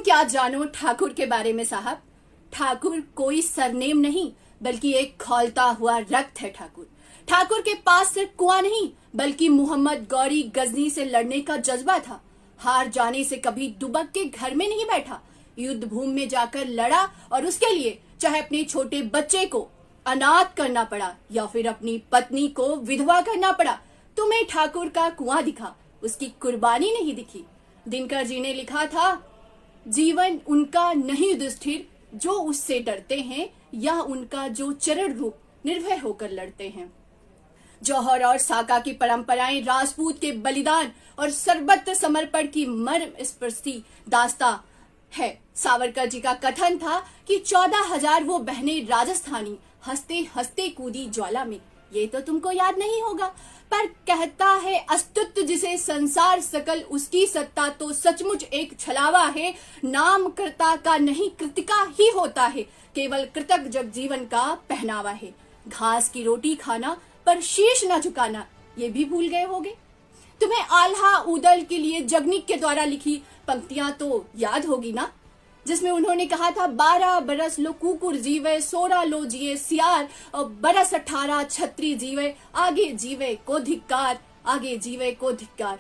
क्या जानो ठाकुर के बारे में साहब। ठाकुर कोई सरनेम नहीं बल्कि एक खौलता हुआ रक्त है। ठाकुर के पास सिर्फ कुआं नहीं बल्कि मोहम्मद गौरी गजनी से लड़ने का जज्बा था। हार जाने से कभी दुबक के घर में नहीं बैठा, युद्ध भूमि में जाकर लड़ा और उसके लिए चाहे अपने छोटे बच्चे को अनाथ करना पड़ा या फिर अपनी पत्नी को विधवा करना पड़ा। तुम्हें ठाकुर का कुआं दिखा, उसकी कुर्बानी नहीं दिखी। दिनकर जी ने लिखा था, जीवन उनका नहीं युधिष्ठिर जो उससे डरते हैं, या उनका जो चरण रूप निर्भय होकर लड़ते हैं। जौहर और साका की परंपराएं राजपूत के बलिदान और सर्वत्र समर्पण की मर्म स्पर्शी दास्तां है। सावरकर जी का कथन था कि 14,000 वो बहनें राजस्थानी हंसते हंसते कूदी ज्वाला में। ये तो तुमको याद नहीं होगा, पर कहता है अस्तित्व जिसे संसार सकल उसकी सत्ता तो सचमुच एक छलावा है। नाम कर्ता का नहीं कृतिका ही होता है, केवल कृतक जग जीवन का पहनावा है। घास की रोटी खाना पर शीश न झुकाना, ये भी भूल गए होगे। तुम्हें आल्हा उदल के लिए जगनिक के द्वारा लिखी पंक्तियां तो याद होगी ना, जिसमें उन्होंने कहा था, 12 बरस लो कुकुर जीवे, 16 लो जिए सियार, और बरस 18 छत्री जीवे, आगे जीवे को धिक्कार, आगे जीवे को धिक्कार।